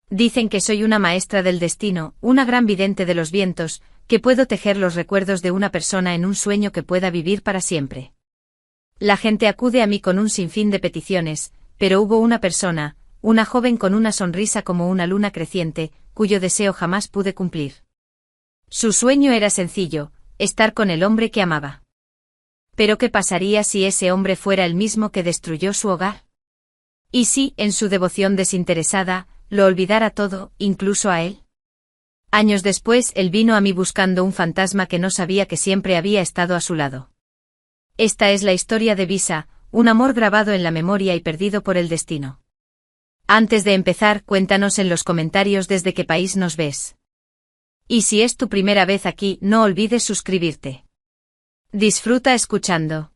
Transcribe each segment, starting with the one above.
Dicen que soy una maestra del destino, una gran vidente de los vientos, que puedo tejer los recuerdos de una persona en un sueño que pueda vivir para siempre. La gente acude a mí con un sinfín de peticiones, pero hubo una persona, una joven con una sonrisa como una luna creciente, cuyo deseo jamás pude cumplir. Su sueño era sencillo, estar con el hombre que amaba. Pero ¿qué pasaría si ese hombre fuera el mismo que destruyó su hogar? ¿Y si, en su devoción desinteresada, lo olvidara todo, incluso a él? Años después él vino a mí buscando un fantasma que no sabía que siempre había estado a su lado. Esta es la historia de Visa, un amor grabado en la memoria y perdido por el destino. Antes de empezar, cuéntanos en los comentarios desde qué país nos ves. Y si es tu primera vez aquí, no olvides suscribirte. Disfruta escuchando.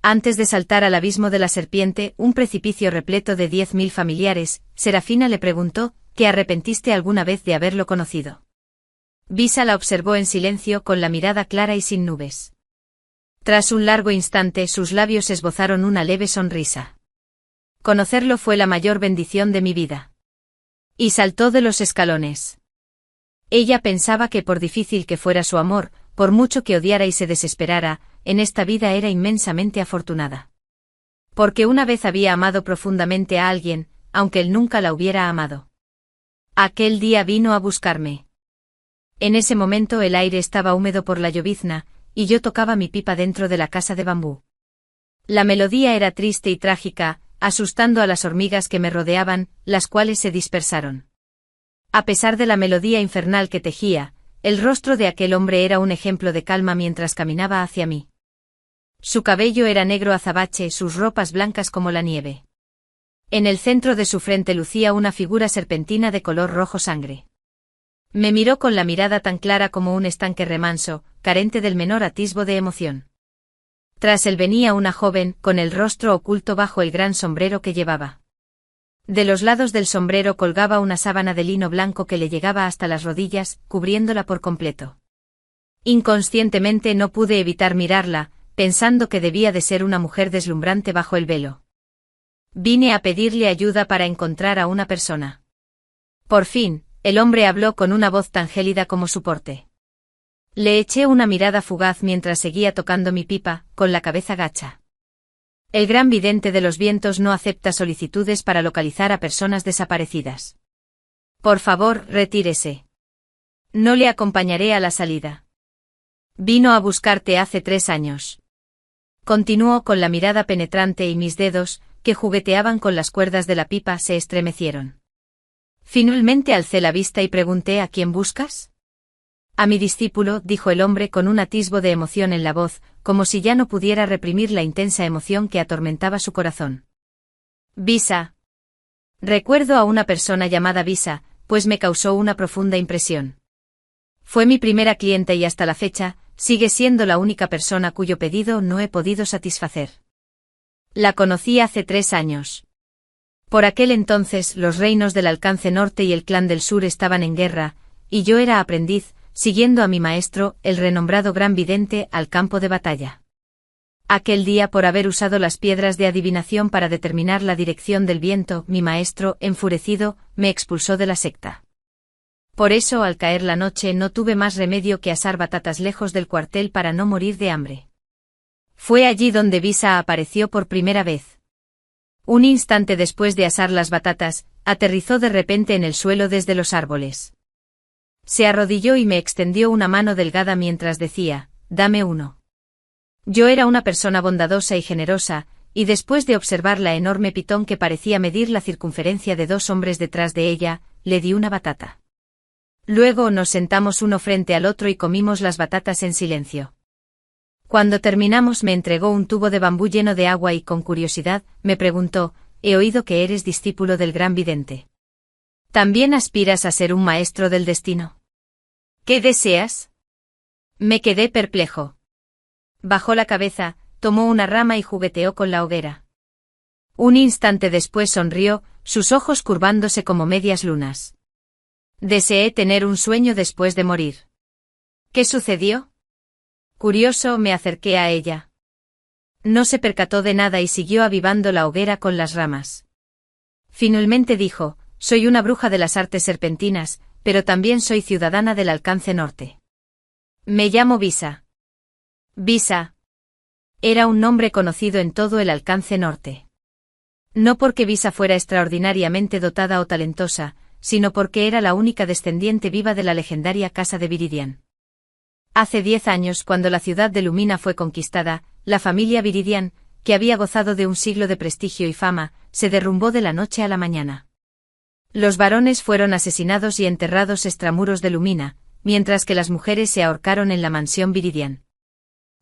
Antes de saltar al abismo de la serpiente, un precipicio repleto de 10.000 familiares, Serafina le preguntó, ¿te arrepentiste alguna vez de haberlo conocido? Visa la observó en silencio con la mirada clara y sin nubes. Tras un largo instante sus labios esbozaron una leve sonrisa. Conocerlo fue la mayor bendición de mi vida. Y saltó de los escalones. Ella pensaba que por difícil que fuera su amor, por mucho que odiara y se desesperara, en esta vida era inmensamente afortunada. Porque una vez había amado profundamente a alguien, aunque él nunca la hubiera amado. Aquel día vino a buscarme. En ese momento el aire estaba húmedo por la llovizna, y yo tocaba mi pipa dentro de la casa de bambú. La melodía era triste y trágica, asustando a las hormigas que me rodeaban, las cuales se dispersaron. A pesar de la melodía infernal que tejía, el rostro de aquel hombre era un ejemplo de calma mientras caminaba hacia mí. Su cabello era negro azabache, sus ropas blancas como la nieve. En el centro de su frente lucía una figura serpentina de color rojo sangre. Me miró con la mirada tan clara como un estanque remanso, carente del menor atisbo de emoción. Tras él venía una joven, con el rostro oculto bajo el gran sombrero que llevaba. De los lados del sombrero colgaba una sábana de lino blanco que le llegaba hasta las rodillas, cubriéndola por completo. Inconscientemente no pude evitar mirarla, pensando que debía de ser una mujer deslumbrante bajo el velo. Vine a pedirle ayuda para encontrar a una persona. Por fin, el hombre habló con una voz tan gélida como su porte. Le eché una mirada fugaz mientras seguía tocando mi pipa, con la cabeza gacha. El gran vidente de los vientos no acepta solicitudes para localizar a personas desaparecidas. Por favor, retírese. No le acompañaré a la salida. Vino a buscarte hace 3 años. Continuó con la mirada penetrante y mis dedos, que jugueteaban con las cuerdas de la pipa, se estremecieron. Finalmente alcé la vista y pregunté ¿a quién buscas? A mi discípulo, dijo el hombre con un atisbo de emoción en la voz, como si ya no pudiera reprimir la intensa emoción que atormentaba su corazón. Visa. Recuerdo a una persona llamada Visa, pues me causó una profunda impresión. Fue mi primera cliente y hasta la fecha, sigue siendo la única persona cuyo pedido no he podido satisfacer. La conocí hace 3 años. Por aquel entonces los reinos del alcance norte y el clan del sur estaban en guerra, y yo era aprendiz, siguiendo a mi maestro, el renombrado gran vidente, al campo de batalla. Aquel día, por haber usado las piedras de adivinación para determinar la dirección del viento, mi maestro, enfurecido, me expulsó de la secta. Por eso, al caer la noche, no tuve más remedio que asar batatas lejos del cuartel para no morir de hambre. Fue allí donde Visa apareció por primera vez. Un instante después de asar las batatas, aterrizó de repente en el suelo desde los árboles. Se arrodilló y me extendió una mano delgada mientras decía, «Dame uno». Yo era una persona bondadosa y generosa, y después de observar la enorme pitón que parecía medir la circunferencia de 2 hombres detrás de ella, le di una batata. Luego nos sentamos uno frente al otro y comimos las batatas en silencio. Cuando terminamos me entregó un tubo de bambú lleno de agua y con curiosidad, me preguntó, «He oído que eres discípulo del gran vidente. ¿También aspiras a ser un maestro del destino? ¿Qué deseas?» Me quedé perplejo. Bajó la cabeza, tomó una rama y jugueteó con la hoguera. Un instante después sonrió, sus ojos curvándose como medias lunas. Deseé tener un sueño después de morir. ¿Qué sucedió? Curioso, me acerqué a ella. No se percató de nada y siguió avivando la hoguera con las ramas. Finalmente dijo, soy una bruja de las artes serpentinas, pero también soy ciudadana del Alcance Norte. Me llamo Visa. Visa. Era un nombre conocido en todo el Alcance Norte. No porque Visa fuera extraordinariamente dotada o talentosa, sino porque era la única descendiente viva de la legendaria Casa de Viridian. Hace 10 años, cuando la ciudad de Lumina fue conquistada, la familia Viridian, que había gozado de un siglo de prestigio y fama, se derrumbó de la noche a la mañana. Los varones fueron asesinados y enterrados extramuros de Lumina, mientras que las mujeres se ahorcaron en la mansión Viridian.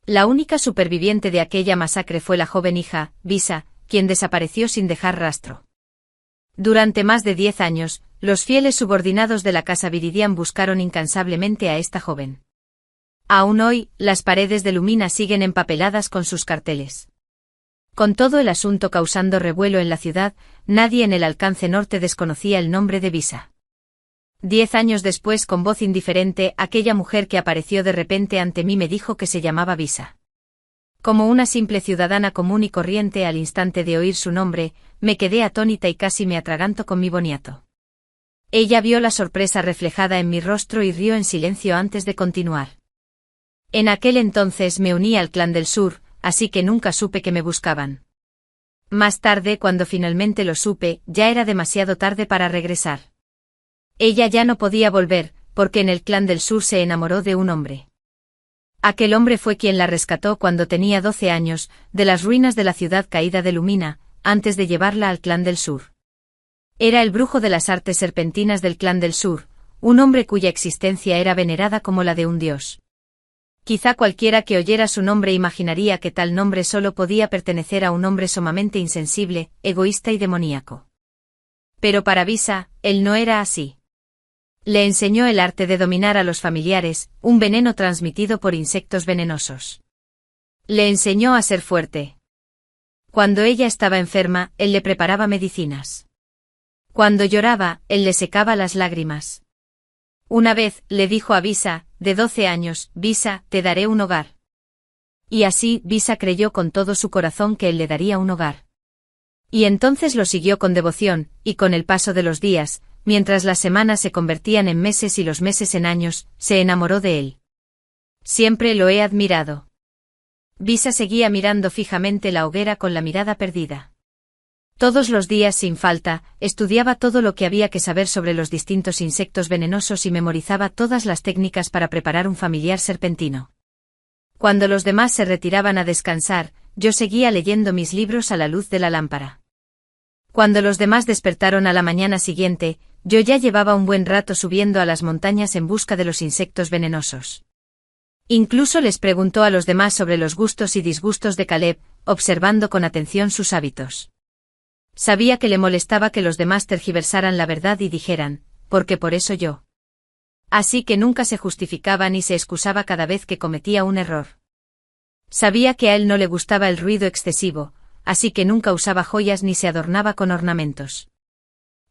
La única superviviente de aquella masacre fue la joven hija, Visa, quien desapareció sin dejar rastro. Durante más de 10 años, los fieles subordinados de la casa Viridian buscaron incansablemente a esta joven. Aún hoy, las paredes de Lumina siguen empapeladas con sus carteles. Con todo el asunto causando revuelo en la ciudad, nadie en el Alcance Norte desconocía el nombre de Visa. 10 años después, con voz indiferente, aquella mujer que apareció de repente ante mí me dijo que se llamaba Visa. Como una simple ciudadana común y corriente, al instante de oír su nombre, me quedé atónita y casi me atraganto con mi boniato. Ella vio la sorpresa reflejada en mi rostro y rió en silencio antes de continuar. En aquel entonces me uní al Clan del Sur, así que nunca supe que me buscaban. Más tarde, cuando finalmente lo supe, ya era demasiado tarde para regresar. Ella ya no podía volver, porque en el Clan del Sur se enamoró de un hombre. Aquel hombre fue quien la rescató cuando tenía 12 años, de las ruinas de la ciudad caída de Lumina, antes de llevarla al Clan del Sur. Era el brujo de las artes serpentinas del Clan del Sur, un hombre cuya existencia era venerada como la de un dios. Quizá cualquiera que oyera su nombre imaginaría que tal nombre solo podía pertenecer a un hombre sumamente insensible, egoísta y demoníaco. Pero para Visa, él no era así. Le enseñó el arte de dominar a los familiares, un veneno transmitido por insectos venenosos. Le enseñó a ser fuerte. Cuando ella estaba enferma, él le preparaba medicinas. Cuando lloraba, él le secaba las lágrimas. Una vez, le dijo a Visa, de 12 años, Visa, te daré un hogar. Y así, Visa creyó con todo su corazón que él le daría un hogar. Y entonces lo siguió con devoción, y con el paso de los días, mientras las semanas se convertían en meses y los meses en años, se enamoró de él. Siempre lo he admirado. Visa seguía mirando fijamente la hoguera con la mirada perdida. Todos los días sin falta, estudiaba todo lo que había que saber sobre los distintos insectos venenosos y memorizaba todas las técnicas para preparar un familiar serpentino. Cuando los demás se retiraban a descansar, yo seguía leyendo mis libros a la luz de la lámpara. Cuando los demás despertaron a la mañana siguiente, yo ya llevaba un buen rato subiendo a las montañas en busca de los insectos venenosos. Incluso les preguntó a los demás sobre los gustos y disgustos de Caleb, observando con atención sus hábitos. Sabía que le molestaba que los demás tergiversaran la verdad y dijeran, porque por eso yo. Así que nunca se justificaba ni se excusaba cada vez que cometía un error. Sabía que a él no le gustaba el ruido excesivo, así que nunca usaba joyas ni se adornaba con ornamentos.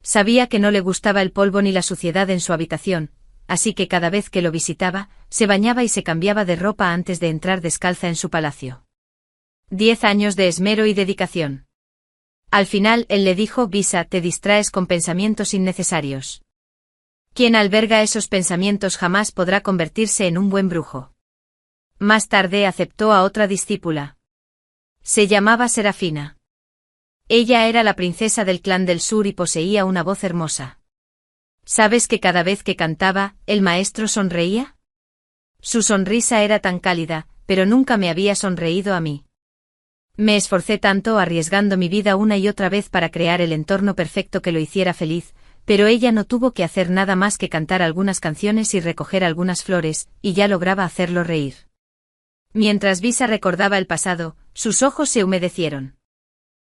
Sabía que no le gustaba el polvo ni la suciedad en su habitación, así que cada vez que lo visitaba, se bañaba y se cambiaba de ropa antes de entrar descalza en su palacio. 10 años de esmero y dedicación. Al final él le dijo, Visa, te distraes con pensamientos innecesarios. Quien alberga esos pensamientos jamás podrá convertirse en un buen brujo. Más tarde aceptó a otra discípula. Se llamaba Serafina. Ella era la princesa del Clan del Sur y poseía una voz hermosa. ¿Sabes que cada vez que cantaba, el maestro sonreía? Su sonrisa era tan cálida, pero nunca me había sonreído a mí. Me esforcé tanto arriesgando mi vida una y otra vez para crear el entorno perfecto que lo hiciera feliz, pero ella no tuvo que hacer nada más que cantar algunas canciones y recoger algunas flores, y ya lograba hacerlo reír. Mientras Visa recordaba el pasado, sus ojos se humedecieron.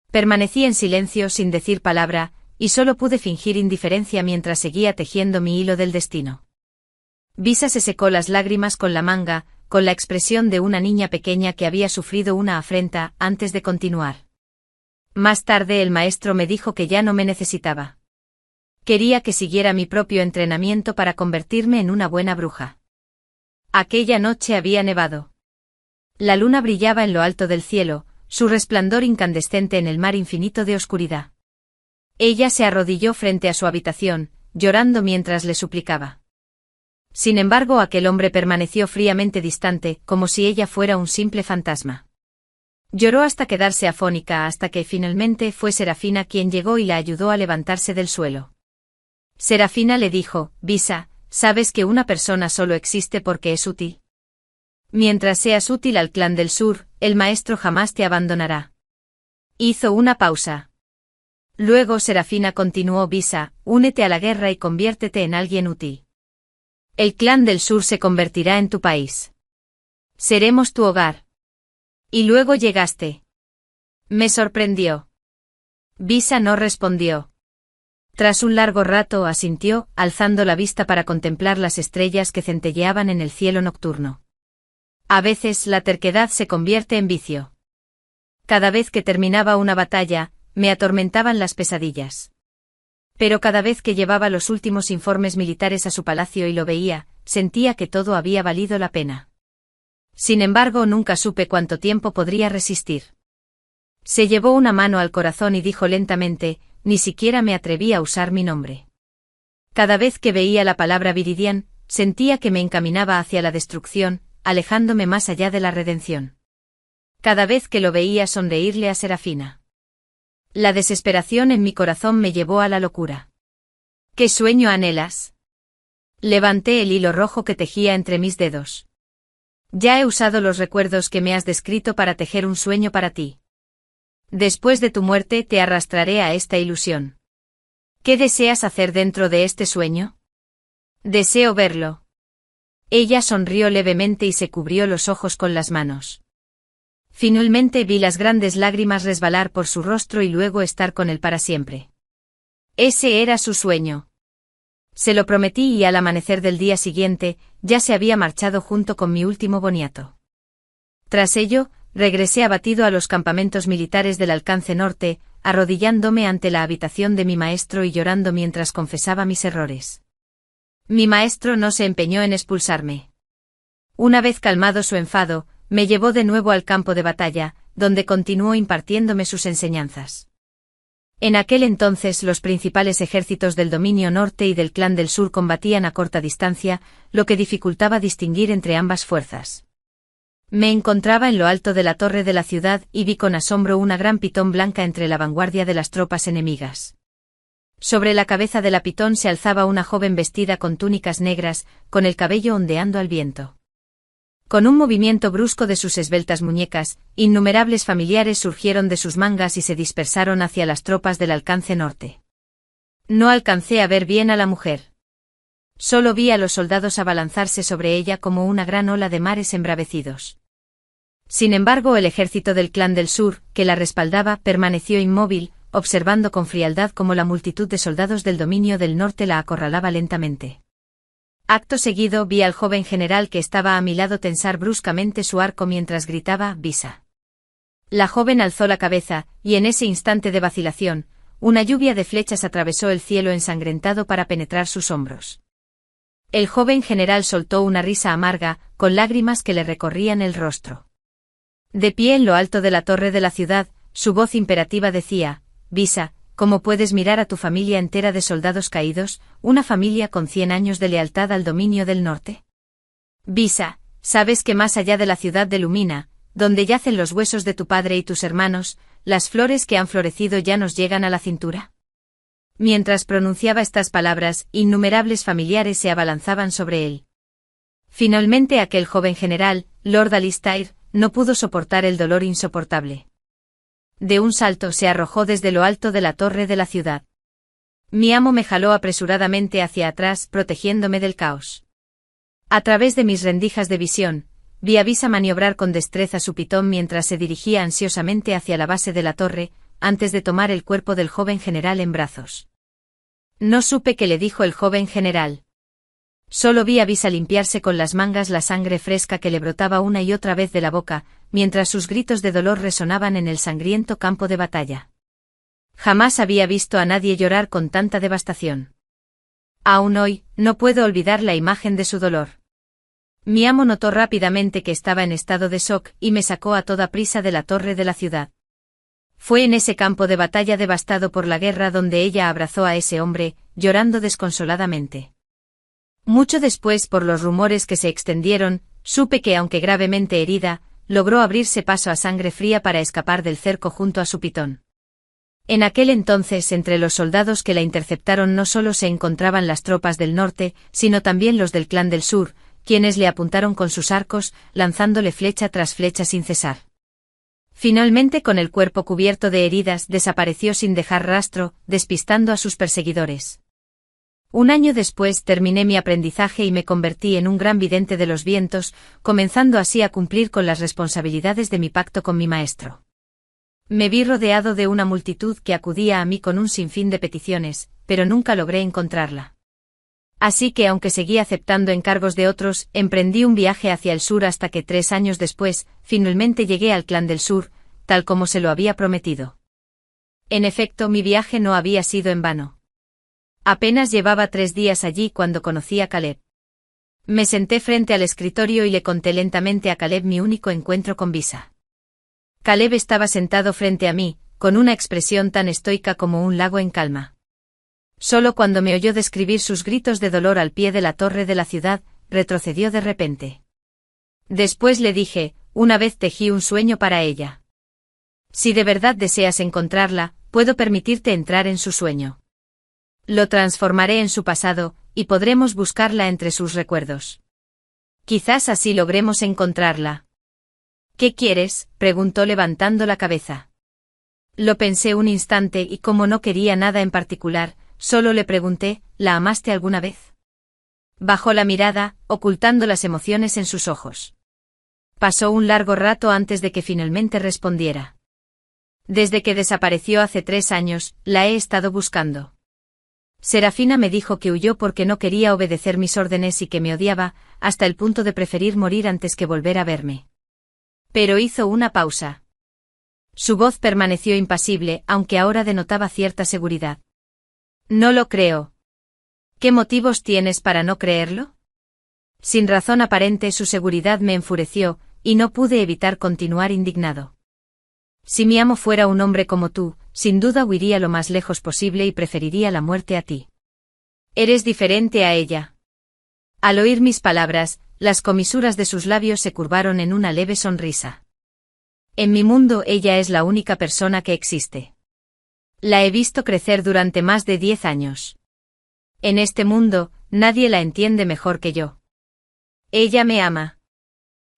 Permanecí en silencio sin decir palabra, y solo pude fingir indiferencia mientras seguía tejiendo mi hilo del destino. Visa se secó las lágrimas con la manga, con la expresión de una niña pequeña que había sufrido una afrenta, antes de continuar. Más tarde el maestro me dijo que ya no me necesitaba. Quería que siguiera mi propio entrenamiento para convertirme en una buena bruja. Aquella noche había nevado. La luna brillaba en lo alto del cielo, su resplandor incandescente en el mar infinito de oscuridad. Ella se arrodilló frente a su habitación, llorando mientras le suplicaba. Sin embargo, aquel hombre permaneció fríamente distante, como si ella fuera un simple fantasma. Lloró hasta quedarse afónica, hasta que finalmente fue Serafina quien llegó y la ayudó a levantarse del suelo. Serafina le dijo: Bisa, ¿sabes que una persona solo existe porque es útil? Mientras seas útil al clan del sur, el maestro jamás te abandonará. Hizo una pausa. Luego Serafina continuó: Bisa, únete a la guerra y conviértete en alguien útil. El clan del sur se convertirá en tu país. Seremos tu hogar. Y luego llegaste. Me sorprendió. Bisa no respondió. Tras un largo rato asintió, alzando la vista para contemplar las estrellas que centelleaban en el cielo nocturno. A veces la terquedad se convierte en vicio. Cada vez que terminaba una batalla, me atormentaban las pesadillas. Pero cada vez que llevaba los últimos informes militares a su palacio y lo veía, sentía que todo había valido la pena. Sin embargo, nunca supe cuánto tiempo podría resistir. Se llevó una mano al corazón y dijo lentamente: ni siquiera me atreví a usar mi nombre. Cada vez que veía la palabra Viridian, sentía que me encaminaba hacia la destrucción, alejándome más allá de la redención. Cada vez que lo veía sonreírle a Serafina. La desesperación en mi corazón me llevó a la locura. ¿Qué sueño anhelas? Levanté el hilo rojo que tejía entre mis dedos. Ya he usado los recuerdos que me has descrito para tejer un sueño para ti. Después de tu muerte te arrastraré a esta ilusión. ¿Qué deseas hacer dentro de este sueño? Deseo verlo. Ella sonrió levemente y se cubrió los ojos con las manos. Finalmente vi las grandes lágrimas resbalar por su rostro y luego estar con él para siempre. Ese era su sueño. Se lo prometí y al amanecer del día siguiente, ya se había marchado junto con mi último boniato. Tras ello, regresé abatido a los campamentos militares del alcance norte, arrodillándome ante la habitación de mi maestro y llorando mientras confesaba mis errores. Mi maestro no se empeñó en expulsarme. Una vez calmado su enfado, me llevó de nuevo al campo de batalla, donde continuó impartiéndome sus enseñanzas. En aquel entonces los principales ejércitos del dominio norte y del clan del sur combatían a corta distancia, lo que dificultaba distinguir entre ambas fuerzas. Me encontraba en lo alto de la torre de la ciudad y vi con asombro una gran pitón blanca entre la vanguardia de las tropas enemigas. Sobre la cabeza de la pitón se alzaba una joven vestida con túnicas negras, con el cabello ondeando al viento. Con un movimiento brusco de sus esbeltas muñecas, innumerables familiares surgieron de sus mangas y se dispersaron hacia las tropas del alcance norte. No alcancé a ver bien a la mujer. Solo vi a los soldados abalanzarse sobre ella como una gran ola de mares embravecidos. Sin embargo, el ejército del clan del sur, que la respaldaba, permaneció inmóvil, observando con frialdad cómo la multitud de soldados del dominio del norte la acorralaba lentamente. Acto seguido vi al joven general que estaba a mi lado tensar bruscamente su arco mientras gritaba: Bisa. La joven alzó la cabeza, y en ese instante de vacilación, una lluvia de flechas atravesó el cielo ensangrentado para penetrar sus hombros. El joven general soltó una risa amarga, con lágrimas que le recorrían el rostro. De pie en lo alto de la torre de la ciudad, su voz imperativa decía: Bisa, ¿cómo puedes mirar a tu familia entera de soldados caídos, una familia con 100 años de lealtad al dominio del norte? Bisa, ¿sabes que más allá de la ciudad de Lumina, donde yacen los huesos de tu padre y tus hermanos, las flores que han florecido ya nos llegan a la cintura? Mientras pronunciaba estas palabras, innumerables familiares se abalanzaban sobre él. Finalmente aquel joven general, Lord Alistair, no pudo soportar el dolor insoportable. De un salto se arrojó desde lo alto de la torre de la ciudad. Mi amo me jaló apresuradamente hacia atrás, protegiéndome del caos. A través de mis rendijas de visión, vi a Bisa maniobrar con destreza su pitón mientras se dirigía ansiosamente hacia la base de la torre, antes de tomar el cuerpo del joven general en brazos. No supe qué le dijo el joven general. Solo vi a Bisa limpiarse con las mangas la sangre fresca que le brotaba una y otra vez de la boca, mientras sus gritos de dolor resonaban en el sangriento campo de batalla. Jamás había visto a nadie llorar con tanta devastación. Aún hoy, no puedo olvidar la imagen de su dolor. Mi amo notó rápidamente que estaba en estado de shock y me sacó a toda prisa de la torre de la ciudad. Fue en ese campo de batalla devastado por la guerra donde ella abrazó a ese hombre, llorando desconsoladamente. Mucho después, por los rumores que se extendieron, supe que, aunque gravemente herida, logró abrirse paso a sangre fría para escapar del cerco junto a su pitón. En aquel entonces, entre los soldados que la interceptaron no solo se encontraban las tropas del norte, sino también los del clan del sur, quienes le apuntaron con sus arcos, lanzándole flecha tras flecha sin cesar. Finalmente, con el cuerpo cubierto de heridas, desapareció sin dejar rastro, despistando a sus perseguidores. Un año después terminé mi aprendizaje y me convertí en un gran vidente de los vientos, comenzando así a cumplir con las responsabilidades de mi pacto con mi maestro. Me vi rodeado de una multitud que acudía a mí con un sinfín de peticiones, pero nunca logré encontrarla. Así que, aunque seguí aceptando encargos de otros, emprendí un viaje hacia el sur hasta que 3 años después, finalmente llegué al clan del sur, tal como se lo había prometido. En efecto, mi viaje no había sido en vano. Apenas llevaba 3 días allí cuando conocí a Caleb. Me senté frente al escritorio y le conté lentamente a Caleb mi único encuentro con Visa. Caleb estaba sentado frente a mí, con una expresión tan estoica como un lago en calma. Solo cuando me oyó describir sus gritos de dolor al pie de la torre de la ciudad, retrocedió de repente. Después le dije, una vez tejí un sueño para ella. Si de verdad deseas encontrarla, puedo permitirte entrar en su sueño. Lo transformaré en su pasado, y podremos buscarla entre sus recuerdos. Quizás así logremos encontrarla. ¿Qué quieres?, preguntó levantando la cabeza. Lo pensé un instante y como no quería nada en particular, solo le pregunté, ¿la amaste alguna vez? Bajó la mirada, ocultando las emociones en sus ojos. Pasó un largo rato antes de que finalmente respondiera. Desde que desapareció hace 3 años, la he estado buscando. Serafina me dijo que huyó porque no quería obedecer mis órdenes y que me odiaba, hasta el punto de preferir morir antes que volver a verme. Pero hizo una pausa. Su voz permaneció impasible, aunque ahora denotaba cierta seguridad. No lo creo. ¿Qué motivos tienes para no creerlo? Sin razón aparente, su seguridad me enfureció, y no pude evitar continuar indignado. Si mi amo fuera un hombre como tú, sin duda huiría lo más lejos posible y preferiría la muerte a ti. Eres diferente a ella. Al oír mis palabras, las comisuras de sus labios se curvaron en una leve sonrisa. En mi mundo ella es la única persona que existe. La he visto crecer durante más de 10 años. En este mundo, nadie la entiende mejor que yo. Ella me ama.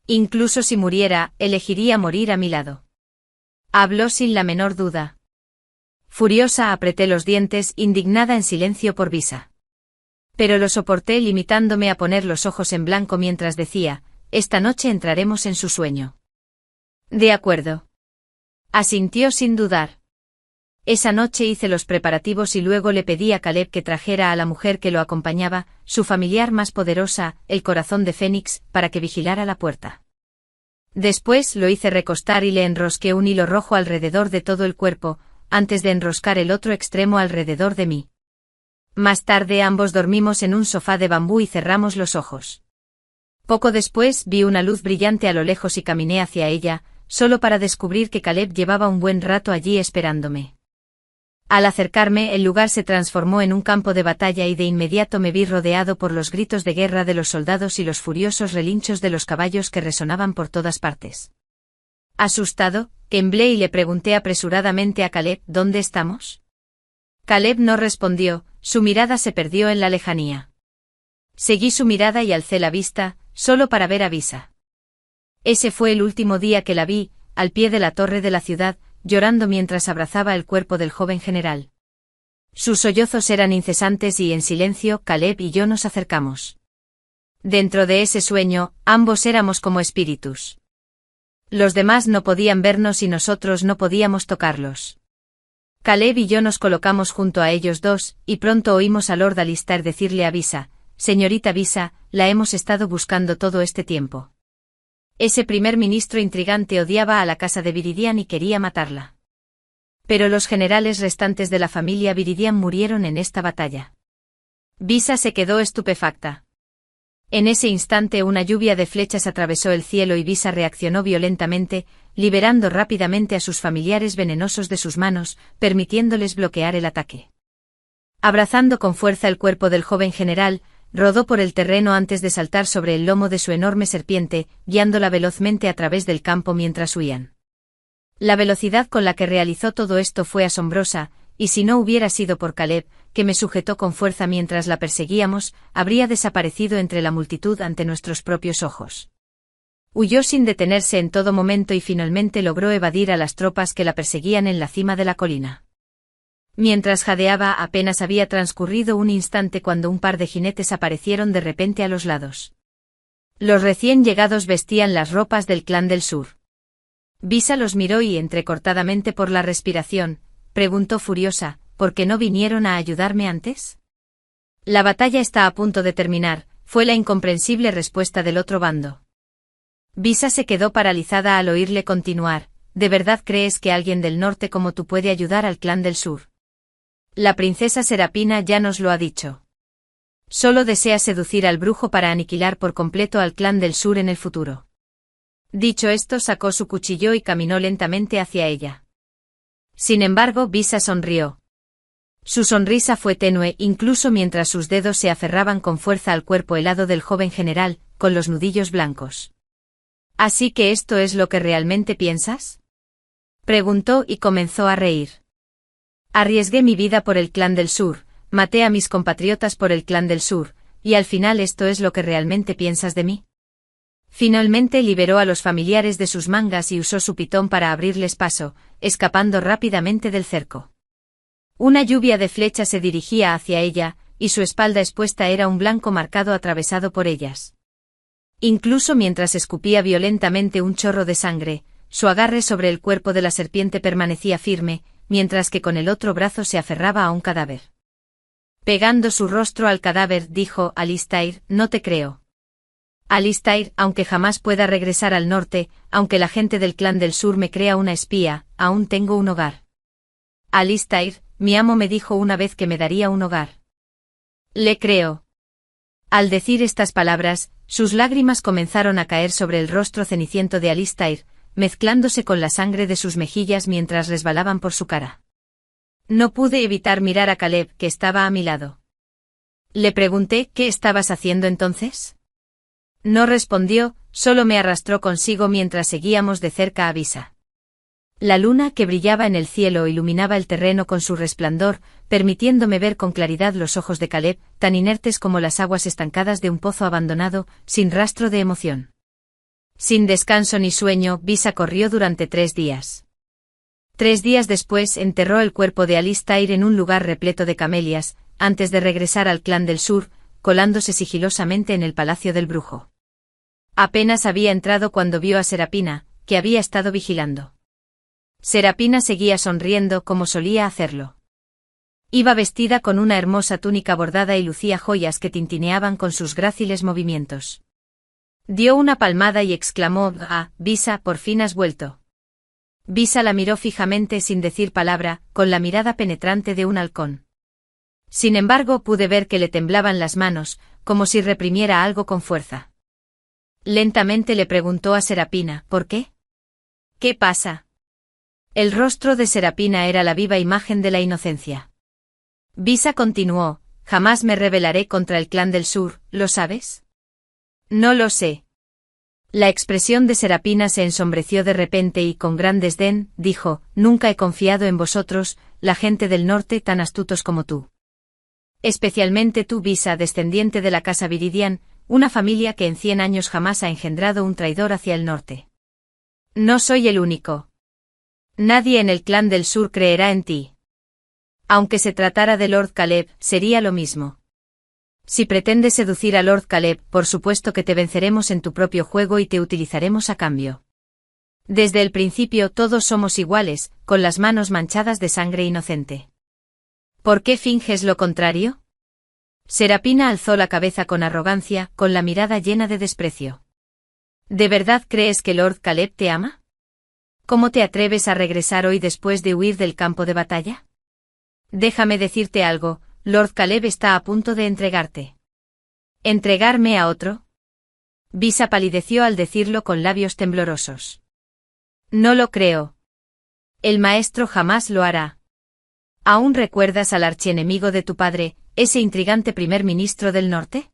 Incluso si muriera, elegiría morir a mi lado. Habló sin la menor duda. Furiosa apreté los dientes, indignada en silencio por Visa. Pero lo soporté limitándome a poner los ojos en blanco mientras decía, esta noche entraremos en su sueño. De acuerdo. Asintió sin dudar. Esa noche hice los preparativos y luego le pedí a Caleb que trajera a la mujer que lo acompañaba, su familiar más poderosa, el corazón de Fénix, para que vigilara la puerta. Después lo hice recostar y le enrosqué un hilo rojo alrededor de todo el cuerpo, antes de enroscar el otro extremo alrededor de mí. Más tarde ambos dormimos en un sofá de bambú y cerramos los ojos. Poco después vi una luz brillante a lo lejos y caminé hacia ella, solo para descubrir que Caleb llevaba un buen rato allí esperándome. Al acercarme, el lugar se transformó en un campo de batalla y de inmediato me vi rodeado por los gritos de guerra de los soldados y los furiosos relinchos de los caballos que resonaban por todas partes. Asustado, temblé y le pregunté apresuradamente a Caleb, ¿dónde estamos? Caleb no respondió, su mirada se perdió en la lejanía. Seguí su mirada y alcé la vista, solo para ver a Visa. Ese fue el último día que la vi, al pie de la torre de la ciudad, llorando mientras abrazaba el cuerpo del joven general. Sus sollozos eran incesantes y en silencio Caleb y yo nos acercamos. Dentro de ese sueño, ambos éramos como espíritus. Los demás no podían vernos y nosotros no podíamos tocarlos. Caleb y yo nos colocamos junto a ellos dos, y pronto oímos a Lord Alistair decirle a Visa, «Señorita Visa, la hemos estado buscando todo este tiempo». Ese primer ministro intrigante odiaba a la casa de Viridian y quería matarla. Pero los generales restantes de la familia Viridian murieron en esta batalla. Visa se quedó estupefacta. En ese instante una lluvia de flechas atravesó el cielo y Visa reaccionó violentamente, liberando rápidamente a sus familiares venenosos de sus manos, permitiéndoles bloquear el ataque. Abrazando con fuerza el cuerpo del joven general, rodó por el terreno antes de saltar sobre el lomo de su enorme serpiente, guiándola velozmente a través del campo mientras huían. La velocidad con la que realizó todo esto fue asombrosa, y si no hubiera sido por Caleb, que me sujetó con fuerza mientras la perseguíamos, habría desaparecido entre la multitud ante nuestros propios ojos. Huyó sin detenerse en todo momento y finalmente logró evadir a las tropas que la perseguían en la cima de la colina. Mientras jadeaba apenas había transcurrido un instante cuando un par de jinetes aparecieron de repente a los lados. Los recién llegados vestían las ropas del clan del sur. Visa los miró y entrecortadamente por la respiración, preguntó furiosa, ¿por qué no vinieron a ayudarme antes? La batalla está a punto de terminar, fue la incomprensible respuesta del otro bando. Visa se quedó paralizada al oírle continuar, ¿de verdad crees que alguien del norte como tú puede ayudar al clan del sur? La princesa Serapina ya nos lo ha dicho. Solo desea seducir al brujo para aniquilar por completo al clan del sur en el futuro. Dicho esto sacó su cuchillo y caminó lentamente hacia ella. Sin embargo, Visa sonrió. Su sonrisa fue tenue incluso mientras sus dedos se aferraban con fuerza al cuerpo helado del joven general, con los nudillos blancos. ¿Así que esto es lo que realmente piensas? Preguntó y comenzó a reír. Arriesgué mi vida por el clan del sur, maté a mis compatriotas por el clan del sur, y al final esto es lo que realmente piensas de mí. Finalmente liberó a los familiares de sus mangas y usó su pitón para abrirles paso, escapando rápidamente del cerco. Una lluvia de flechas se dirigía hacia ella, y su espalda expuesta era un blanco marcado atravesado por ellas. Incluso mientras escupía violentamente un chorro de sangre, su agarre sobre el cuerpo de la serpiente permanecía firme, mientras que con el otro brazo se aferraba a un cadáver. Pegando su rostro al cadáver, dijo Alistair, no te creo. Alistair, aunque jamás pueda regresar al norte, aunque la gente del clan del sur me crea una espía, aún tengo un hogar. Alistair, mi amo me dijo una vez que me daría un hogar. Le creo. Al decir estas palabras, sus lágrimas comenzaron a caer sobre el rostro ceniciento de Alistair, mezclándose con la sangre de sus mejillas mientras resbalaban por su cara. No pude evitar mirar a Caleb, que estaba a mi lado. Le pregunté, ¿qué estabas haciendo entonces? No respondió, solo me arrastró consigo mientras seguíamos de cerca a Visa. La luna que brillaba en el cielo iluminaba el terreno con su resplandor, permitiéndome ver con claridad los ojos de Caleb, tan inertes como las aguas estancadas de un pozo abandonado, sin rastro de emoción. Sin descanso ni sueño, Visa corrió durante 3 días. 3 días después enterró el cuerpo de Alistair en un lugar repleto de camelias, antes de regresar al clan del sur, colándose sigilosamente en el palacio del brujo. Apenas había entrado cuando vio a Serapina, que había estado vigilando. Serapina seguía sonriendo como solía hacerlo. Iba vestida con una hermosa túnica bordada y lucía joyas que tintineaban con sus gráciles movimientos. Dio una palmada y exclamó, «Ah, Visa, por fin has vuelto». Visa la miró fijamente sin decir palabra, con la mirada penetrante de un halcón. Sin embargo, pude ver que le temblaban las manos, como si reprimiera algo con fuerza. Lentamente le preguntó a Serapina, ¿por qué? ¿Qué pasa? El rostro de Serapina era la viva imagen de la inocencia. Visa continuó, jamás me rebelaré contra el clan del sur, ¿lo sabes? No lo sé. La expresión de Serapina se ensombreció de repente y con gran desdén, dijo, nunca he confiado en vosotros, la gente del norte tan astutos como tú. Especialmente tú, Visa, descendiente de la casa Viridian, una familia que en 100 años jamás ha engendrado un traidor hacia el norte. No soy el único. Nadie en el clan del sur creerá en ti. Aunque se tratara de Lord Caleb, sería lo mismo. Si pretendes seducir a Lord Caleb, por supuesto que te venceremos en tu propio juego y te utilizaremos a cambio. Desde el principio todos somos iguales, con las manos manchadas de sangre inocente. ¿Por qué finges lo contrario? Serapina alzó la cabeza con arrogancia, con la mirada llena de desprecio. ¿De verdad crees que Lord Caleb te ama? ¿Cómo te atreves a regresar hoy después de huir del campo de batalla? Déjame decirte algo, Lord Caleb está a punto de entregarte. ¿Entregarme a otro? Visa palideció al decirlo con labios temblorosos. No lo creo. El maestro jamás lo hará. ¿Aún recuerdas al archienemigo de tu padre, ese intrigante primer ministro del norte?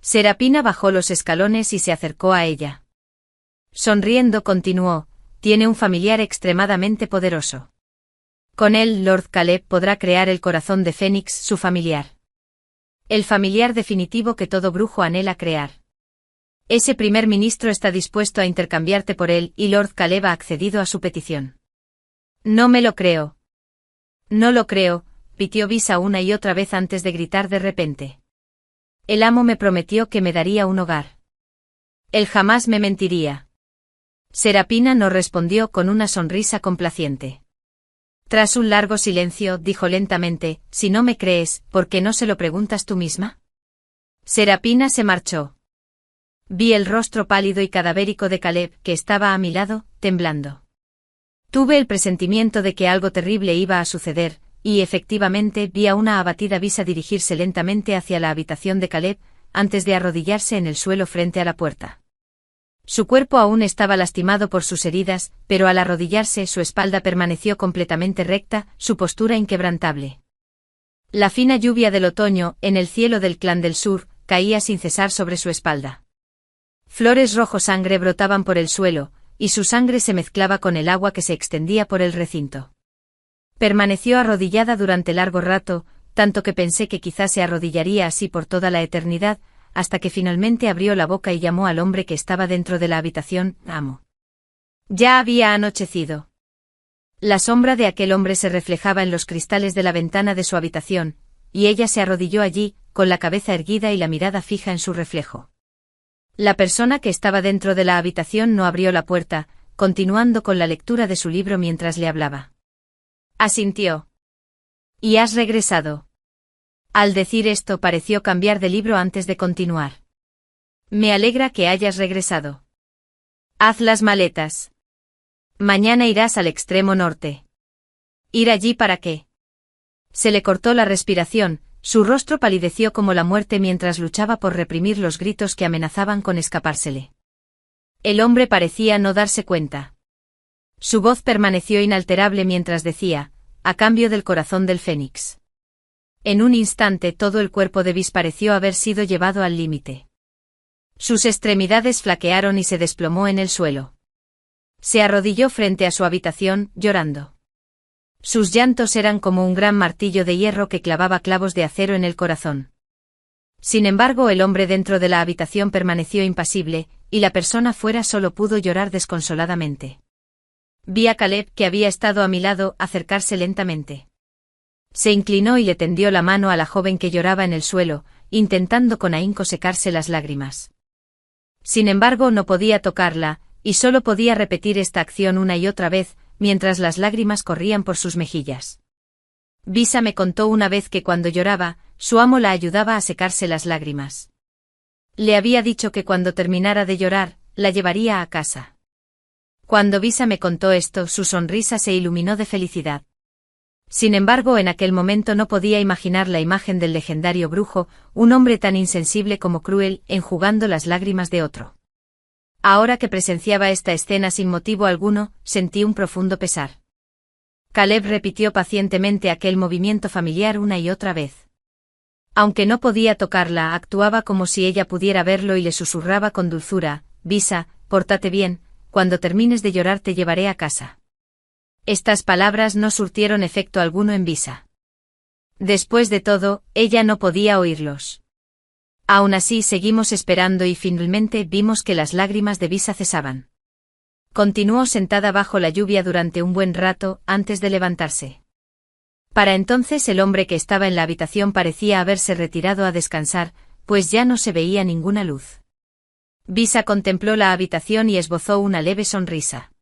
Serapina bajó los escalones y se acercó a ella. Sonriendo continuó, tiene un familiar extremadamente poderoso. Con él Lord Caleb podrá crear el corazón de Fénix, su familiar. El familiar definitivo que todo brujo anhela crear. Ese primer ministro está dispuesto a intercambiarte por él y Lord Caleb ha accedido a su petición. No me lo creo. No lo creo, pitió Visa una y otra vez antes de gritar de repente. El amo me prometió que me daría un hogar. Él jamás me mentiría. Serapina no respondió con una sonrisa complaciente. Tras un largo silencio, dijo lentamente, si no me crees, ¿por qué no se lo preguntas tú misma? Serapina se marchó. Vi el rostro pálido y cadavérico de Caleb, que estaba a mi lado, temblando. Tuve el presentimiento de que algo terrible iba a suceder, y efectivamente vi a una abatida Visa dirigirse lentamente hacia la habitación de Caleb, antes de arrodillarse en el suelo frente a la puerta. Su cuerpo aún estaba lastimado por sus heridas, pero al arrodillarse su espalda permaneció completamente recta, su postura inquebrantable. La fina lluvia del otoño, en el cielo del Clan del Sur, caía sin cesar sobre su espalda. Flores rojo sangre brotaban por el suelo, y su sangre se mezclaba con el agua que se extendía por el recinto. Permaneció arrodillada durante largo rato, tanto que pensé que quizás se arrodillaría así por toda la eternidad, hasta que finalmente abrió la boca y llamó al hombre que estaba dentro de la habitación, amo. Ya había anochecido. La sombra de aquel hombre se reflejaba en los cristales de la ventana de su habitación, y ella se arrodilló allí, con la cabeza erguida y la mirada fija en su reflejo. La persona que estaba dentro de la habitación no abrió la puerta, continuando con la lectura de su libro mientras le hablaba. Asintió. ¿Y has regresado? Al decir esto pareció cambiar de libro antes de continuar. Me alegra que hayas regresado. Haz las maletas. Mañana irás al extremo norte. ¿Ir allí para qué? Se le cortó la respiración, su rostro palideció como la muerte mientras luchaba por reprimir los gritos que amenazaban con escapársele. El hombre parecía no darse cuenta. Su voz permaneció inalterable mientras decía, a cambio del corazón del Fénix. En un instante todo el cuerpo de Vis pareció haber sido llevado al límite. Sus extremidades flaquearon y se desplomó en el suelo. Se arrodilló frente a su habitación, llorando. Sus llantos eran como un gran martillo de hierro que clavaba clavos de acero en el corazón. Sin embargo, el hombre dentro de la habitación permaneció impasible, y la persona fuera solo pudo llorar desconsoladamente. Vi a Caleb, que había estado a mi lado, acercarse lentamente. Se inclinó y le tendió la mano a la joven que lloraba en el suelo, intentando con ahínco secarse las lágrimas. Sin embargo, no podía tocarla, y solo podía repetir esta acción una y otra vez, mientras las lágrimas corrían por sus mejillas. Visa me contó una vez que cuando lloraba, su amo la ayudaba a secarse las lágrimas. Le había dicho que cuando terminara de llorar, la llevaría a casa. Cuando Visa me contó esto, su sonrisa se iluminó de felicidad. Sin embargo, en aquel momento no podía imaginar la imagen del legendario brujo, un hombre tan insensible como cruel, enjugando las lágrimas de otro. Ahora que presenciaba esta escena sin motivo alguno, sentí un profundo pesar. Caleb repitió pacientemente aquel movimiento familiar una y otra vez. Aunque no podía tocarla, actuaba como si ella pudiera verlo y le susurraba con dulzura, Visa, pórtate bien, cuando termines de llorar te llevaré a casa. Estas palabras no surtieron efecto alguno en Visa. Después de todo, ella no podía oírlos. Aún así seguimos esperando y finalmente vimos que las lágrimas de Visa cesaban. Continuó sentada bajo la lluvia durante un buen rato, antes de levantarse. Para entonces el hombre que estaba en la habitación parecía haberse retirado a descansar, pues ya no se veía ninguna luz. Visa contempló la habitación y esbozó una leve sonrisa.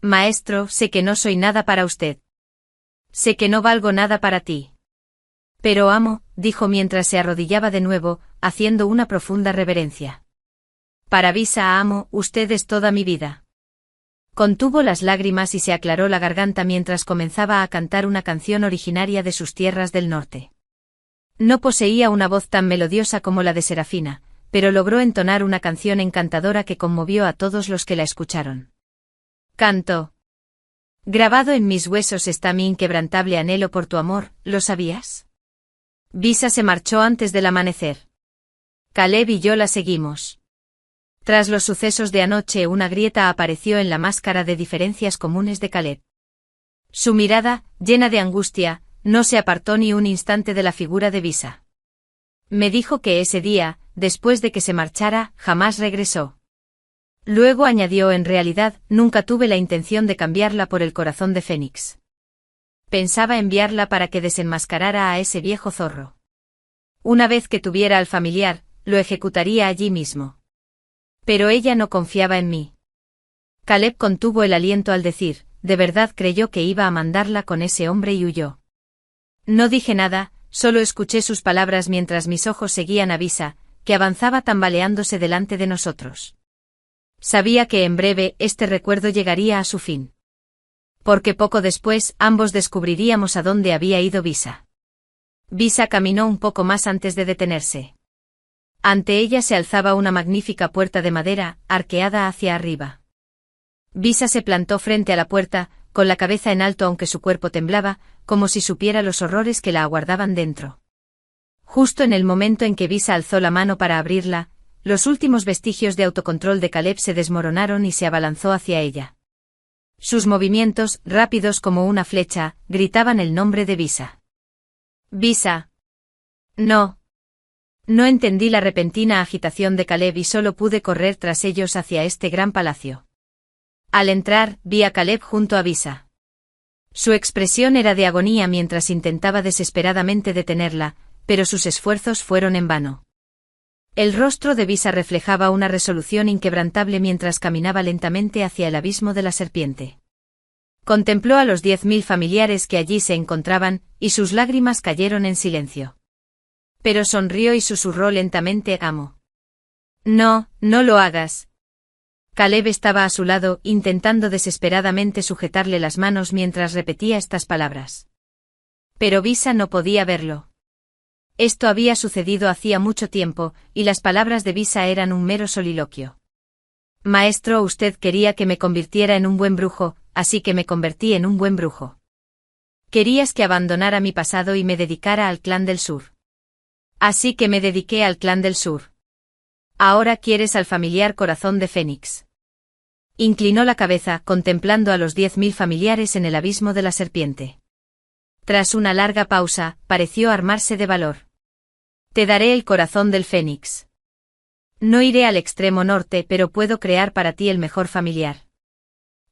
Maestro, sé que no soy nada para usted. Sé que no valgo nada para ti. Pero amo, dijo mientras se arrodillaba de nuevo, haciendo una profunda reverencia. Para Visa amo, usted es toda mi vida. Contuvo las lágrimas y se aclaró la garganta mientras comenzaba a cantar una canción originaria de sus tierras del norte. No poseía una voz tan melodiosa como la de Serafina, pero logró entonar una canción encantadora que conmovió a todos los que la escucharon. Cantó. Grabado en mis huesos está mi inquebrantable anhelo por tu amor, ¿lo sabías? Visa se marchó antes del amanecer. Caleb y yo la seguimos. Tras los sucesos de anoche, una grieta apareció en la máscara de diferencias comunes de Caleb. Su mirada, llena de angustia, no se apartó ni un instante de la figura de Visa. Me dijo que ese día, después de que se marchara, jamás regresó. Luego añadió: en realidad, nunca tuve la intención de cambiarla por el corazón de Fénix. Pensaba enviarla para que desenmascarara a ese viejo zorro. Una vez que tuviera al familiar, lo ejecutaría allí mismo. Pero ella no confiaba en mí. Caleb contuvo el aliento al decir: de verdad creyó que iba a mandarla con ese hombre y huyó. No dije nada, solo escuché sus palabras mientras mis ojos seguían a Visa, que avanzaba tambaleándose delante de nosotros. Sabía que en breve este recuerdo llegaría a su fin. Porque poco después ambos descubriríamos a dónde había ido Visa. Visa caminó un poco más antes de detenerse. Ante ella se alzaba una magnífica puerta de madera, arqueada hacia arriba. Visa se plantó frente a la puerta, con la cabeza en alto aunque su cuerpo temblaba, como si supiera los horrores que la aguardaban dentro. Justo en el momento en que Visa alzó la mano para abrirla, los últimos vestigios de autocontrol de Caleb se desmoronaron y se abalanzó hacia ella. Sus movimientos, rápidos como una flecha, gritaban el nombre de Visa. Visa. No. No entendí la repentina agitación de Caleb y solo pude correr tras ellos hacia este gran palacio. Al entrar, vi a Caleb junto a Visa. Su expresión era de agonía mientras intentaba desesperadamente detenerla, pero sus esfuerzos fueron en vano. El rostro de Visa reflejaba una resolución inquebrantable mientras caminaba lentamente hacia el abismo de la serpiente. Contempló a los 10.000 familiares que allí se encontraban, y sus lágrimas cayeron en silencio. Pero sonrió y susurró lentamente: amo. No, no lo hagas. Caleb estaba a su lado, intentando desesperadamente sujetarle las manos mientras repetía estas palabras. Pero Visa no podía verlo. Esto había sucedido hacía mucho tiempo, y las palabras de Visa eran un mero soliloquio. Maestro, usted quería que me convirtiera en un buen brujo, así que me convertí en un buen brujo. Querías que abandonara mi pasado y me dedicara al clan del sur. Así que me dediqué al clan del sur. Ahora quieres al familiar corazón de Fénix. Inclinó la cabeza, contemplando a los 10.000 familiares en el abismo de la serpiente. Tras una larga pausa, pareció armarse de valor. Te daré el corazón del Fénix. No iré al extremo norte, pero puedo crear para ti el mejor familiar.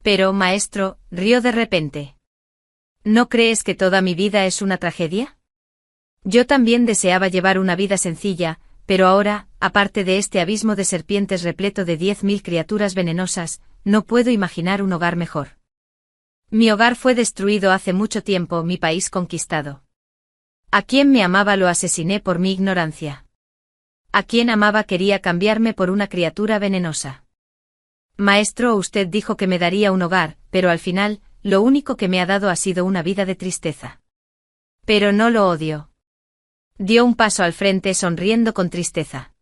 Pero, maestro, rió de repente. ¿No crees que toda mi vida es una tragedia? Yo también deseaba llevar una vida sencilla, pero ahora, aparte de este abismo de serpientes repleto de 10.000 criaturas venenosas, no puedo imaginar un hogar mejor. Mi hogar fue destruido hace mucho tiempo, mi país conquistado. A quien me amaba lo asesiné por mi ignorancia. A quien amaba quería cambiarme por una criatura venenosa. Maestro, usted dijo que me daría un hogar, pero al final, lo único que me ha dado ha sido una vida de tristeza. Pero no lo odio. Dio un paso al frente sonriendo con tristeza.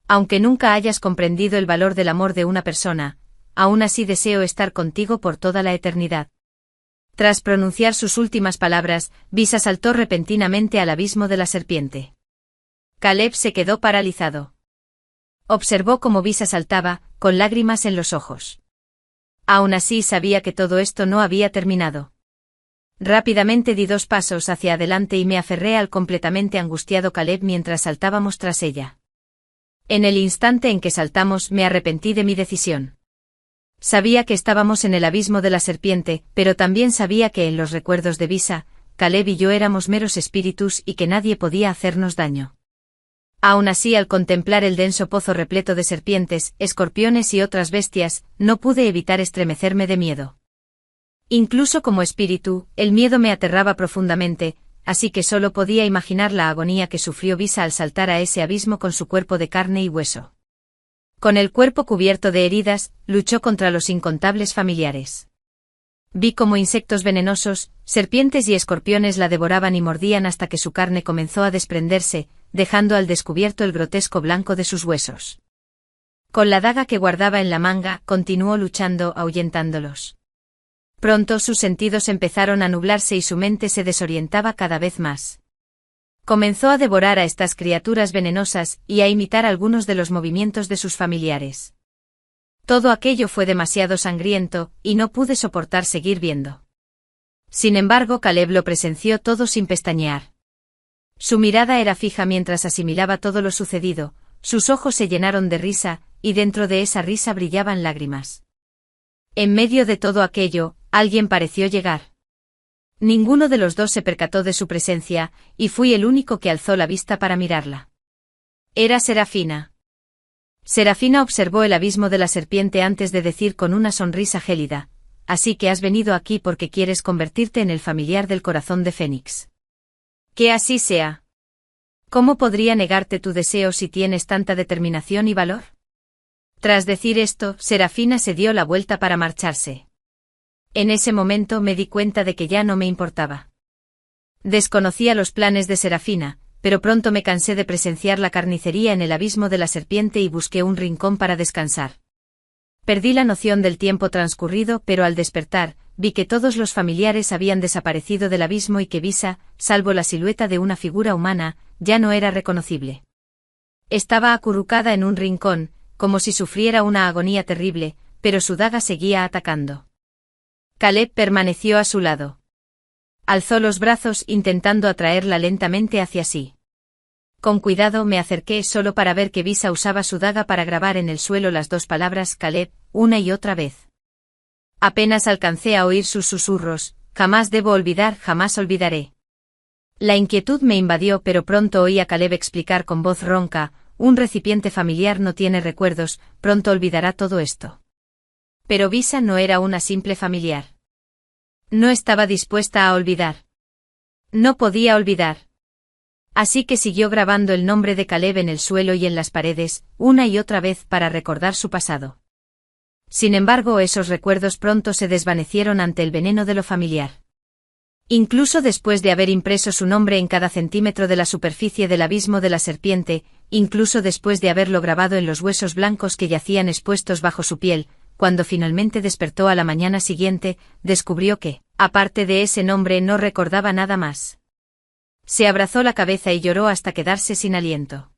Aunque nunca hayas comprendido el valor del amor de una persona, aún así deseo estar contigo por toda la eternidad. Tras pronunciar sus últimas palabras, Visa saltó repentinamente al abismo de la serpiente. Caleb se quedó paralizado. Observó cómo Visa saltaba, con lágrimas en los ojos. Aún así sabía que todo esto no había terminado. Rápidamente di 2 pasos hacia adelante y me aferré al completamente angustiado Caleb mientras saltábamos tras ella. En el instante en que saltamos me arrepentí de mi decisión. Sabía que estábamos en el abismo de la serpiente, pero también sabía que en los recuerdos de Visa, Caleb y yo éramos meros espíritus y que nadie podía hacernos daño. Aún así, al contemplar el denso pozo repleto de serpientes, escorpiones y otras bestias, no pude evitar estremecerme de miedo. Incluso como espíritu, el miedo me aterraba profundamente, así que solo podía imaginar la agonía que sufrió Visa al saltar a ese abismo con su cuerpo de carne y hueso. Con el cuerpo cubierto de heridas, luchó contra los incontables familiares. Vi cómo insectos venenosos, serpientes y escorpiones la devoraban y mordían hasta que su carne comenzó a desprenderse, dejando al descubierto el grotesco blanco de sus huesos. Con la daga que guardaba en la manga, continuó luchando, ahuyentándolos. Pronto sus sentidos empezaron a nublarse y su mente se desorientaba cada vez más. Comenzó a devorar a estas criaturas venenosas y a imitar algunos de los movimientos de sus familiares. Todo aquello fue demasiado sangriento, y no pude soportar seguir viendo. Sin embargo, Caleb lo presenció todo sin pestañear. Su mirada era fija mientras asimilaba todo lo sucedido, sus ojos se llenaron de risa, y dentro de esa risa brillaban lágrimas. En medio de todo aquello, alguien pareció llegar. Ninguno de los dos se percató de su presencia, y fui el único que alzó la vista para mirarla. Era Serafina. Serafina observó el abismo de la serpiente antes de decir con una sonrisa gélida: «Así que has venido aquí porque quieres convertirte en el familiar del corazón de Fénix. Que así sea. ¿Cómo podría negarte tu deseo si tienes tanta determinación y valor?» Tras decir esto, Serafina se dio la vuelta para marcharse. En ese momento me di cuenta de que ya no me importaba. Desconocía los planes de Serafina, pero pronto me cansé de presenciar la carnicería en el abismo de la serpiente y busqué un rincón para descansar. Perdí la noción del tiempo transcurrido, pero al despertar, vi que todos los familiares habían desaparecido del abismo y que Visa, salvo la silueta de una figura humana, ya no era reconocible. Estaba acurrucada en un rincón, como si sufriera una agonía terrible, pero su daga seguía atacando. Caleb permaneció a su lado. Alzó los brazos intentando atraerla lentamente hacia sí. Con cuidado me acerqué solo para ver que Visa usaba su daga para grabar en el suelo las dos palabras Caleb, una y otra vez. Apenas alcancé a oír sus susurros: «Jamás debo olvidar, jamás olvidaré». La inquietud me invadió, pero pronto oí a Caleb explicar con voz ronca: «Un recipiente familiar no tiene recuerdos, pronto olvidará todo esto». Pero Visa no era una simple familiar. No estaba dispuesta a olvidar. No podía olvidar. Así que siguió grabando el nombre de Caleb en el suelo y en las paredes, una y otra vez para recordar su pasado. Sin embargo, esos recuerdos pronto se desvanecieron ante el veneno de lo familiar. Incluso después de haber impreso su nombre en cada centímetro de la superficie del abismo de la serpiente, incluso después de haberlo grabado en los huesos blancos que yacían expuestos bajo su piel, cuando finalmente despertó a la mañana siguiente, descubrió que, aparte de ese nombre, no recordaba nada más. Se abrazó la cabeza y lloró hasta quedarse sin aliento.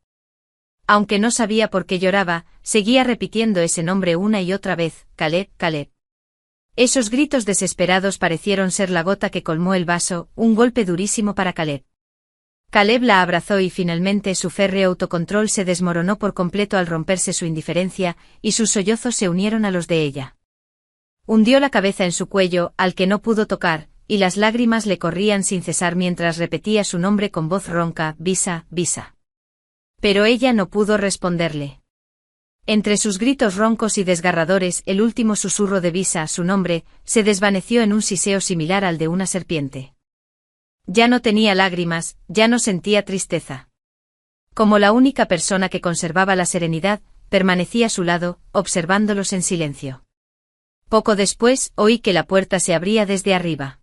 Aunque no sabía por qué lloraba, seguía repitiendo ese nombre una y otra vez: Caleb, Caleb. Esos gritos desesperados parecieron ser la gota que colmó el vaso, un golpe durísimo para Caleb. Caleb la abrazó y finalmente su férreo autocontrol se desmoronó por completo al romperse su indiferencia, y sus sollozos se unieron a los de ella. Hundió la cabeza en su cuello, al que no pudo tocar, y las lágrimas le corrían sin cesar mientras repetía su nombre con voz ronca: «Visa, Visa». Pero ella no pudo responderle. Entre sus gritos roncos y desgarradores, el último susurro de Visa, su nombre, se desvaneció en un siseo similar al de una serpiente. Ya no tenía lágrimas, ya no sentía tristeza. Como la única persona que conservaba la serenidad, permanecí a su lado, observándolos en silencio. Poco después, oí que la puerta se abría desde arriba.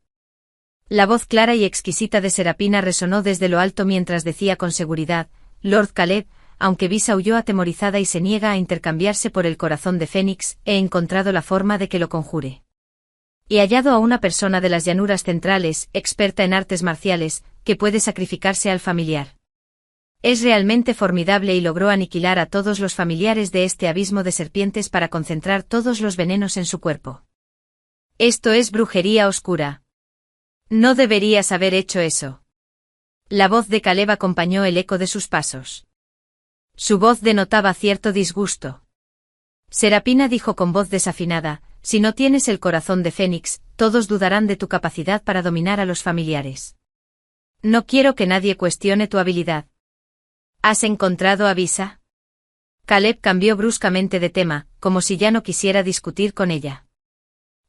La voz clara y exquisita de Serafina resonó desde lo alto mientras decía con seguridad: «Lord Caleb, aunque Visa huyó atemorizada y se niega a intercambiarse por el corazón de Fénix, he encontrado la forma de que lo conjure. He hallado a una persona de las llanuras centrales, experta en artes marciales, que puede sacrificarse al familiar. Es realmente formidable y logró aniquilar a todos los familiares de este abismo de serpientes para concentrar todos los venenos en su cuerpo. Esto es brujería oscura. No deberías haber hecho eso». La voz de Caleb acompañó el eco de sus pasos. Su voz denotaba cierto disgusto. Serafina dijo con voz desafinada: «Si no tienes el corazón de Fénix, todos dudarán de tu capacidad para dominar a los familiares. No quiero que nadie cuestione tu habilidad». «¿Has encontrado a Visa?». Caleb cambió bruscamente de tema, como si ya no quisiera discutir con ella.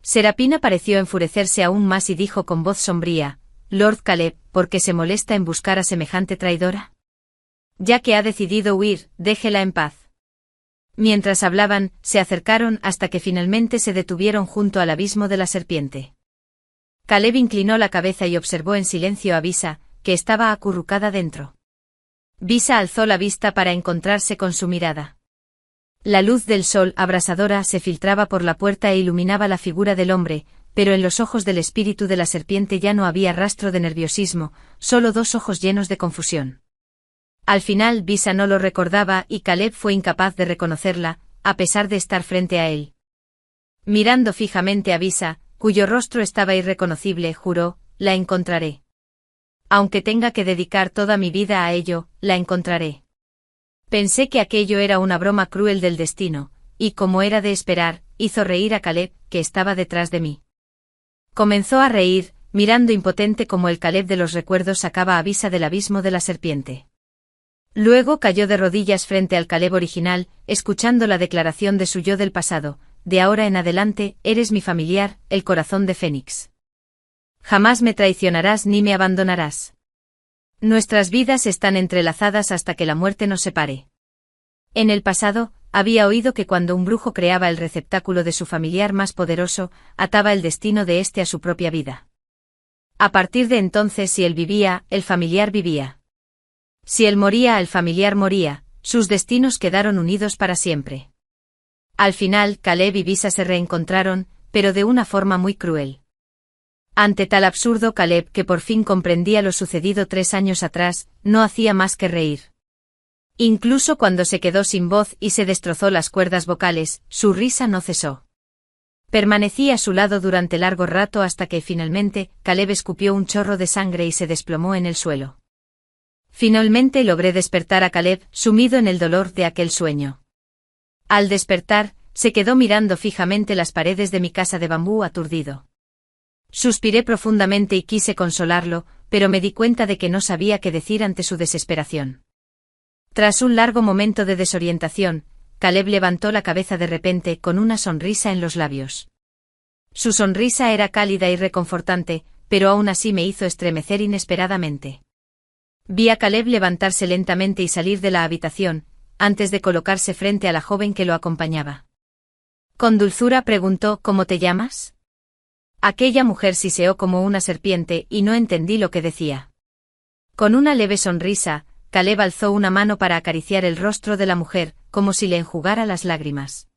Serafina pareció enfurecerse aún más y dijo con voz sombría: «Lord Caleb, ¿por qué se molesta en buscar a semejante traidora? Ya que ha decidido huir, déjela en paz». Mientras hablaban, se acercaron hasta que finalmente se detuvieron junto al abismo de la serpiente. Caleb inclinó la cabeza y observó en silencio a Bisa, que estaba acurrucada dentro. Bisa alzó la vista para encontrarse con su mirada. La luz del sol abrasadora se filtraba por la puerta e iluminaba la figura del hombre, pero en los ojos del espíritu de la serpiente ya no había rastro de nerviosismo, solo dos ojos llenos de confusión. Al final Bisa no lo recordaba y Caleb fue incapaz de reconocerla, a pesar de estar frente a él. Mirando fijamente a Bisa, cuyo rostro estaba irreconocible, juró, la encontraré. Aunque tenga que dedicar toda mi vida a ello, la encontraré. Pensé que aquello era una broma cruel del destino, y como era de esperar, hizo reír a Caleb, que estaba detrás de mí. Comenzó a reír, mirando impotente como el Caleb de los recuerdos sacaba a Bisa del abismo de la serpiente. Luego cayó de rodillas frente al Caleb original, escuchando la declaración de su yo del pasado: de ahora en adelante, eres mi familiar, el corazón de Fénix. Jamás me traicionarás ni me abandonarás. Nuestras vidas están entrelazadas hasta que la muerte nos separe. En el pasado, había oído que cuando un brujo creaba el receptáculo de su familiar más poderoso, ataba el destino de éste a su propia vida. A partir de entonces, si él vivía, el familiar vivía. Si él moría, el familiar moría, sus destinos quedaron unidos para siempre. Al final, Caleb y Bisa se reencontraron, pero de una forma muy cruel. Ante tal absurdo, Caleb, que por fin comprendía lo sucedido 3 años atrás, no hacía más que reír. Incluso cuando se quedó sin voz y se destrozó las cuerdas vocales, su risa no cesó. Permanecí a su lado durante largo rato hasta que finalmente, Caleb escupió un chorro de sangre y se desplomó en el suelo. Finalmente logré despertar a Caleb, sumido en el dolor de aquel sueño. Al despertar, se quedó mirando fijamente las paredes de mi casa de bambú aturdido. Suspiré profundamente y quise consolarlo, pero me di cuenta de que no sabía qué decir ante su desesperación. Tras un largo momento de desorientación, Caleb levantó la cabeza de repente con una sonrisa en los labios. Su sonrisa era cálida y reconfortante, pero aún así me hizo estremecer inesperadamente. Vi a Caleb levantarse lentamente y salir de la habitación, antes de colocarse frente a la joven que lo acompañaba. Con dulzura preguntó: ¿cómo te llamas? Aquella mujer siseó como una serpiente y no entendí lo que decía. Con una leve sonrisa, Caleb alzó una mano para acariciar el rostro de la mujer, como si le enjugara las lágrimas.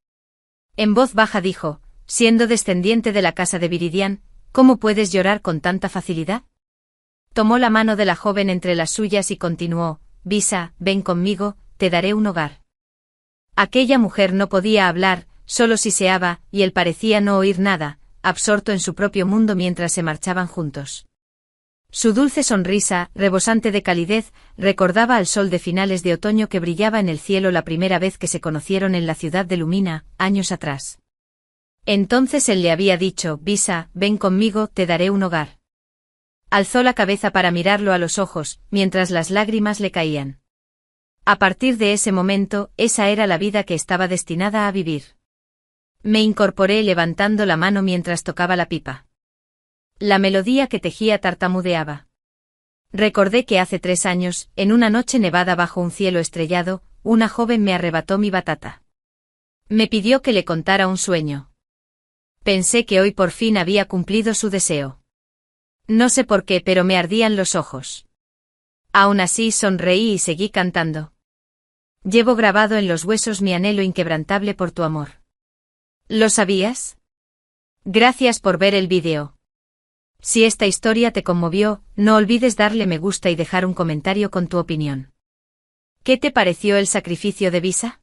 En voz baja dijo: siendo descendiente de la casa de Viridian, ¿cómo puedes llorar con tanta facilidad? Tomó la mano de la joven entre las suyas y continuó: Bisa, ven conmigo, te daré un hogar. Aquella mujer no podía hablar, solo siseaba, y él parecía no oír nada, absorto en su propio mundo mientras se marchaban juntos. Su dulce sonrisa, rebosante de calidez, recordaba al sol de finales de otoño que brillaba en el cielo la primera vez que se conocieron en la ciudad de Lumina, años atrás. Entonces él le había dicho: Bisa, ven conmigo, te daré un hogar. Alzó la cabeza para mirarlo a los ojos, mientras las lágrimas le caían. A partir de ese momento, esa era la vida que estaba destinada a vivir. Me incorporé levantando la mano mientras tocaba la pipa. La melodía que tejía tartamudeaba. Recordé que hace 3 años, en una noche nevada bajo un cielo estrellado, una joven me arrebató mi batata. Me pidió que le contara un sueño. Pensé que hoy por fin había cumplido su deseo. No sé por qué, pero me ardían los ojos. Aún así sonreí y seguí cantando. Llevo grabado en los huesos mi anhelo inquebrantable por tu amor. ¿Lo sabías? Gracias por ver el vídeo. Si esta historia te conmovió, no olvides darle me gusta y dejar un comentario con tu opinión. ¿Qué te pareció el sacrificio de Bisa?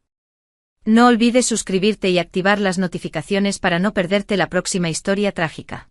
No olvides suscribirte y activar las notificaciones para no perderte la próxima historia trágica.